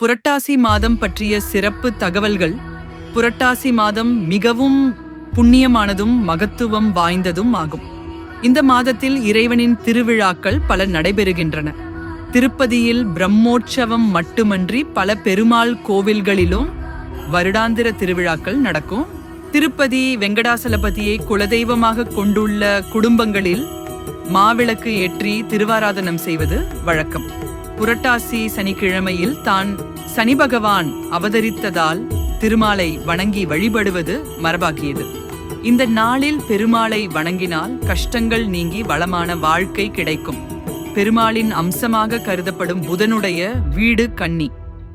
புரட்டாசி மாதம் பற்றிய சிறப்பு தகவல்கள். புரட்டாசி மாதம் மிகவும் புண்ணியமானதும் மகத்துவம் வாய்ந்ததும் ஆகும். இந்த மாதத்தில் இறைவனின் திருவிழாக்கள் பல நடைபெறுகின்றன. திருப்பதியில் பிரம்மோற்சவம் மட்டுமன்றி பல பெருமாள் கோவில்களிலும் வருடாந்திர திருவிழாக்கள் நடக்கும். திருப்பதி வெங்கடாசலபதியை குலதெய்வமாக கொண்டுள்ள குடும்பங்களில் மாவிளக்கு ஏற்றி திருவாராதனம் செய்வது வழக்கம். புரட்டாசி சனிக்கிழமையில் தான் சனி பகவான் அவதரித்ததால் திருமாலை வணங்கி வழிபடுவது மரபாகியது. இந்த நாளில் பெருமாளை வணங்கினால் கஷ்டங்கள் நீங்கி வளமான வாழ்க்கை கிடைக்கும். பெருமாளின் அம்சமாக கருதப்படும் புதனுடைய வீடு கன்னி.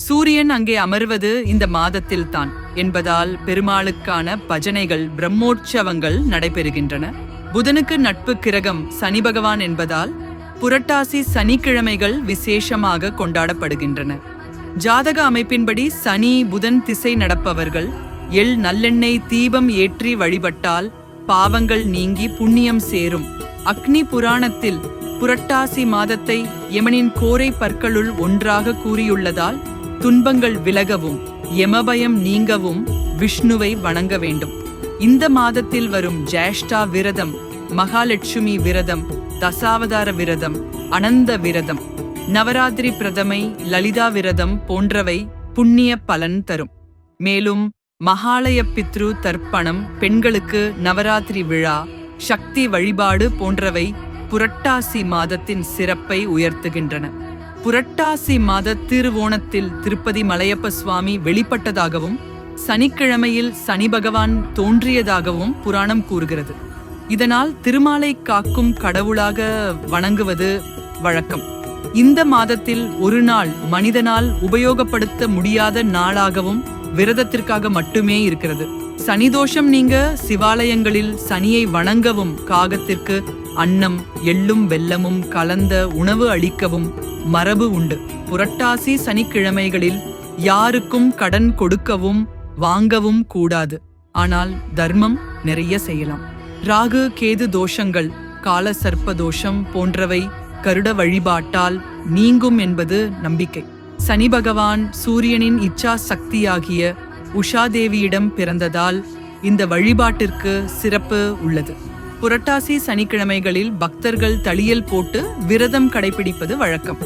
சூரியன் அங்கே அமர்வது இந்த மாதத்தில் தான் என்பதால் பெருமாளுக்கான பஜனைகள் பிரம்மோற்சவங்கள் நடைபெறுகின்றன. புதனுக்கு நட்பு கிரகம் சனி பகவான் என்பதால் புரட்டாசி சனிக்கிழமைகள் விசேஷமாக கொண்டாடப்படுகின்றன. ஜாதக அமைப்பின்படி சனி புதன் திசை நடப்பவர்கள் நல்லெண்ணெய் தீபம் ஏற்றி வழிபட்டால் பாவங்கள் நீங்கி புண்ணியம் சேரும். அக்னி புராணத்தில் புரட்டாசி மாதத்தை யமனின் கோரை பற்களுள் ஒன்றாக கூறியுள்ளதால் துன்பங்கள் விலகவும் யமபயம் நீங்கவும் விஷ்ணுவை வணங்க வேண்டும். இந்த மாதத்தில் வரும் ஜேஷ்டா விரதம், மகாலட்சுமி விரதம், தசாவதார விரதம், அனந்த விரதம், நவராத்திரி பிரதமை, லலிதா விரதம் போன்றவை புண்ணிய பலன் தரும். மேலும் மகாலய பித்ரு தர்ப்பணம், பெண்களுக்கு நவராத்திரி விழா, சக்தி வழிபாடு போன்றவை புரட்டாசி மாதத்தின் சிறப்பை உயர்த்துகின்றன. புரட்டாசி மாத திருவோணத்தில் திருப்பதி மலையப்ப சுவாமி வெளிப்பட்டதாகவும் சனிக்கிழமையில் சனி பகவான் தோன்றியதாகவும் புராணம் கூறுகிறது. இதனால் திருமாலை காக்கும் கடவுளாக வணங்குவது வழக்கம். இந்த மாதத்தில் ஒரு நாள் மனிதனால் உபயோகப்படுத்த முடியாத நாளாகவும் விரதத்திற்காக மட்டுமே இருக்கிறது. சனிதோஷம் நீங்க சிவாலயங்களில் சனியை வணங்கவும் காகத்திற்கு அன்னம், எள்ளும் வெல்லமும் கலந்த உணவு அளிக்கவும் மரபு உண்டு. புரட்டாசி சனிக்கிழமைகளில் யாருக்கும் கடன் கொடுக்கவும் வாங்கவும் கூடாது. ஆனால் தர்மம் நிறைய செய்யலாம். ராகு கேது தோஷங்கள், கால சர்ப்ப தோஷம் போன்றவை கருட வழிபாட்டால் நீங்கும் என்பது நம்பிக்கை. சனி பகவான் சூரியனின் இச்சா சக்தியாகிய உஷாதேவியிடம் பிறந்ததால் இந்த வழிபாட்டிற்கு சிறப்பு உள்ளது. புரட்டாசி சனிக்கிழமைகளில் பக்தர்கள் தளியல் போட்டு விரதம் கடைபிடிப்பது வழக்கம்.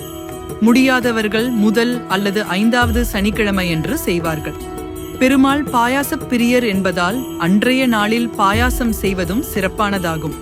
முடியாதவர்கள் முதல் அல்லது 5வது சனிக்கிழமையன்று செய்வார்கள். பெருமாள் பாயாச பிரியர் என்பதால் அன்றைய நாளில் பாயாசம் செய்வதும் சிறப்பானதாகும்.